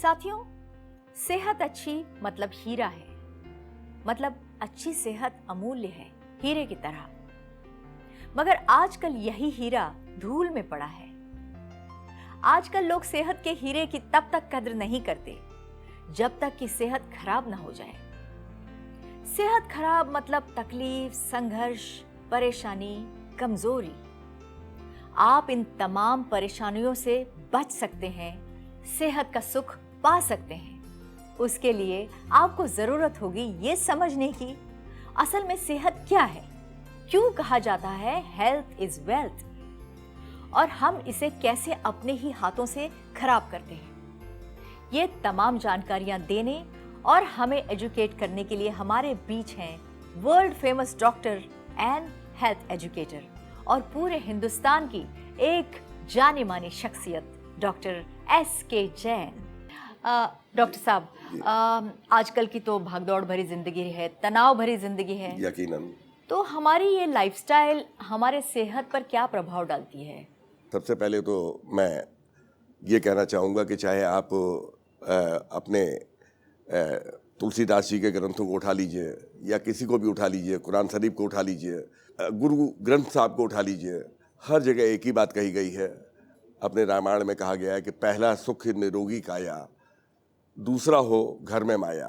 साथियों, सेहत अच्छी मतलब हीरा है, मतलब अच्छी सेहत अमूल्य है, हीरे की तरह। मगर आजकल यही हीरा धूल में पड़ा है। आजकल लोग सेहत के हीरे की तब तक कद्र नहीं करते जब तक कि सेहत खराब ना हो जाए। सेहत खराब मतलब तकलीफ, संघर्ष, परेशानी, कमजोरी। आप इन तमाम परेशानियों से बच सकते हैं, सेहत का सुख पा सकते हैं। उसके लिए आपको जरूरत होगी ये समझने की असल में सेहत क्या है, क्यों कहा जाता है हेल्थ इज वेल्थ, और हम इसे कैसे अपने ही हाथों से खराब करते हैं। ये तमाम जानकारियां देने और हमें एजुकेट करने के लिए हमारे बीच हैं world famous doctor and health educator और पूरे हिंदुस्तान की एक जानी मानी शख्सियत डॉक्टर एस.के. जैन। डॉक्टर साहब, आजकल की तो भागदौड़ भरी जिंदगी है, तनाव भरी जिंदगी है, यकीनन। तो हमारी ये लाइफस्टाइल हमारे सेहत पर क्या प्रभाव डालती है? सबसे पहले तो मैं ये कहना चाहूँगा कि चाहे आप अपने तुलसीदास जी के ग्रंथों को उठा लीजिए या किसी को भी उठा लीजिए, कुरान शरीफ को उठा लीजिए, गुरु ग्रंथ साहब को उठा लीजिए, हर जगह एक ही बात कही गई है। अपने रामायण में कहा गया है कि पहला सुख निरोगी काया, दूसरा हो घर में माया।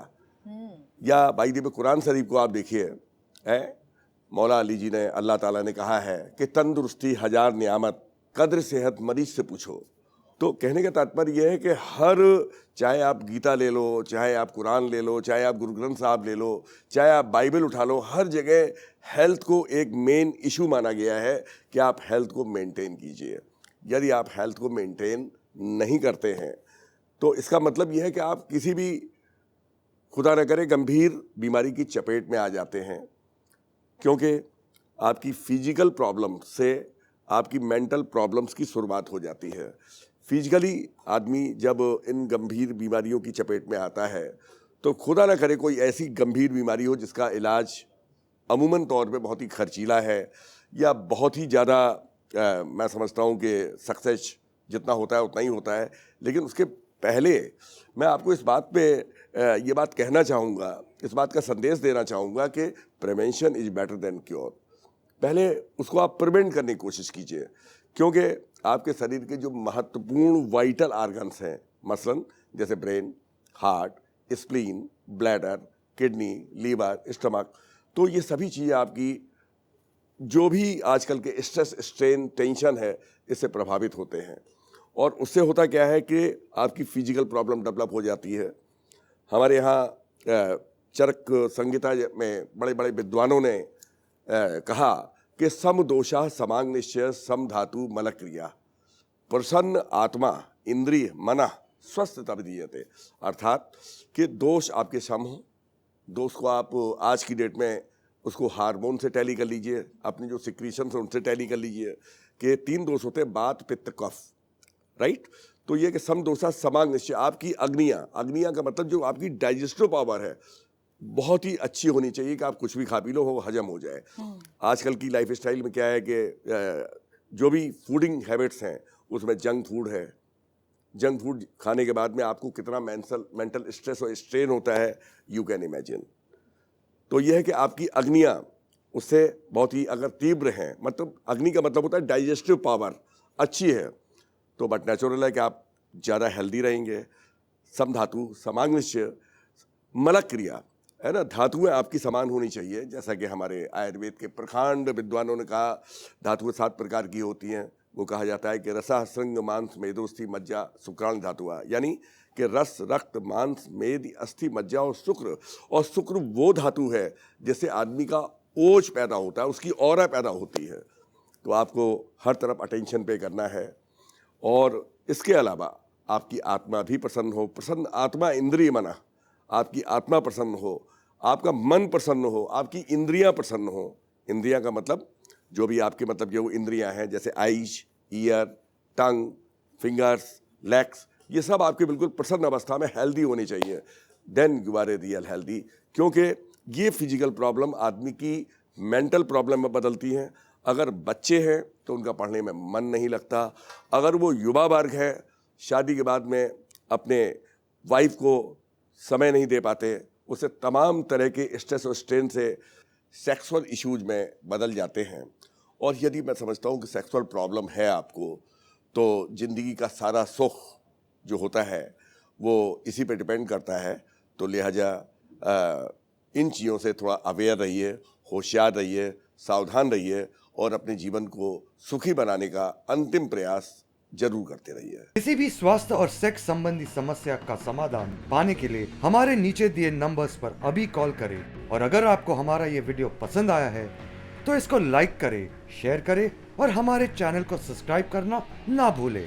या भाई दी में कुरान शरीफ को आप देखिए, है मौला अली जी ने, अल्लाह ताला ने कहा है कि तंदुरुस्ती हजार नियामत, कद्र सेहत मरीज से पूछो। तो कहने का तात्पर्य यह है कि हर, चाहे आप गीता ले लो, चाहे आप कुरान ले लो, चाहे आप गुरु ग्रंथ साहब ले लो, चाहे आप बाइबल उठा लो, हर जगह हेल्थ को एक मेन इशू माना गया है कि आप हेल्थ को मेंटेन कीजिए। यदि आप हेल्थ को मेंटेन नहीं करते हैं तो इसका मतलब यह है कि आप किसी भी, खुदा न करे, गंभीर बीमारी की चपेट में आ जाते हैं, क्योंकि आपकी फिजिकल प्रॉब्लम से आपकी मेंटल प्रॉब्लम्स की शुरुआत हो जाती है। फिजिकली आदमी जब इन गंभीर बीमारियों की चपेट में आता है तो खुदा न करे कोई ऐसी गंभीर बीमारी हो जिसका इलाज अमूमन तौर पे बहुत ही खर्चीला है या बहुत ही ज़्यादा, मैं समझता हूँ कि सक्सेस जितना होता है उतना ही होता है। लेकिन उसके पहले मैं आपको इस बात पे ये बात कहना चाहूँगा, इस बात का संदेश देना चाहूँगा कि prevention is better than cure. पहले उसको आप प्रिवेंट करने की कोशिश कीजिए, क्योंकि आपके शरीर के जो महत्वपूर्ण वाइटल ऑर्गन्स हैं, मसलन जैसे brain, heart, spleen, bladder, kidney, liver, stomach, तो ये सभी चीज़ें आपकी जो भी आजकल के स्ट्रेस, स्ट्रेन, टेंशन है, इससे प्रभावित होते हैं। और उससे होता क्या है कि आपकी फिजिकल प्रॉब्लम डेवलप हो जाती है। हमारे यहाँ चरक संहिता में बड़े बड़े विद्वानों ने कहा कि सम दोषा समांग निश्चय सम धातु मल क्रिया, प्रसन्न आत्मा इंद्रिय मना स्वस्थ तब दीयते। अर्थात कि दोष आपके सम हो, दोष को आप आज की डेट में उसको हार्मोन से टैली कर लीजिए, अपनी जो सिक्रीशन है उनसे टैली कर लीजिए कि 3 दोष होते हैं, बात, पित्त, कफ, राइट। तो ये कि सम दोषा समांग निश्चय, आपकी अग्नियाँ का मतलब जो आपकी डाइजेस्टिव पावर है बहुत ही अच्छी होनी चाहिए कि आप कुछ भी खा पी लो, वो हजम हो जाए। आजकल की लाइफ स्टाइल में क्या है कि जो भी फूडिंग हैबिट्स हैं उसमें जंक फूड है। जंक फूड खाने के बाद में आपको कितना मेंटल स्ट्रेस और स्ट्रेन होता है, यू कैन इमेजिन। तो यह है कि आपकी अग्नियाँ उससे बहुत ही अगर तीव्र हैं, मतलब अग्नि का मतलब होता है डाइजेस्टिव पावर अच्छी है, तो बट नेचुरल है कि आप ज़्यादा हेल्दी रहेंगे। सम धातु समांग निश्चय मलक क्रिया, है ना, धातुएं आपकी समान होनी चाहिए। जैसा कि हमारे आयुर्वेद के प्रखांड विद्वानों ने कहा, धातुएं 7 प्रकार की होती हैं। वो कहा जाता है कि रसा, श्रृंग, मांस, मेदोस्थि, मज्जा, शुक्राण धातुआ, यानी कि रस, रक्त, मांस, मेद, अस्थि, मज्जा और शुक्र। और शुक्र वो धातु है जिससे आदमी का ओज पैदा होता है, उसकी ऑरा पैदा होती है। तो आपको हर तरफ अटेंशन पे करना है। और इसके अलावा आपकी आत्मा भी प्रसन्न हो, प्रसन्न आत्मा इंद्रिय मना, आपकी आत्मा प्रसन्न हो, आपका मन प्रसन्न हो, आपकी इंद्रियां प्रसन्न हो। इंद्रियां का मतलब जो भी आपके मतलब जो इंद्रियां हैं, जैसे आईज, ईयर, टंग, फिंगर्स, लेग्स, ये सब आपके बिल्कुल प्रसन्न अवस्था में हेल्दी होनी चाहिए। Then you are a real healthy, क्योंकि ये फिजिकल प्रॉब्लम आदमी की मेंटल प्रॉब्लम में बदलती हैं। अगर बच्चे हैं तो उनका पढ़ने में मन नहीं लगता। अगर वो युवा वर्ग है, शादी के बाद में अपने वाइफ को समय नहीं दे पाते, उसे तमाम तरह के स्ट्रेस और स्ट्रेन से सेक्सुअल इश्यूज में बदल जाते हैं। और यदि मैं समझता हूँ कि सेक्सुअल प्रॉब्लम है आपको, तो ज़िंदगी का सारा सुख जो होता है वो इसी पे डिपेंड करता है। तो लिहाजा इन चीज़ों से थोड़ा अवेयर रहिए, होशियार रहिए, सावधान रहिए और अपने जीवन को सुखी बनाने का अंतिम प्रयास जरूर करते रहिए। किसी भी स्वास्थ्य और सेक्स संबंधी समस्या का समाधान पाने के लिए हमारे नीचे दिए नंबर्स पर अभी कॉल करें। और अगर आपको हमारा ये वीडियो पसंद आया है तो इसको लाइक करें, शेयर करें और हमारे चैनल को सब्सक्राइब करना ना भूलें।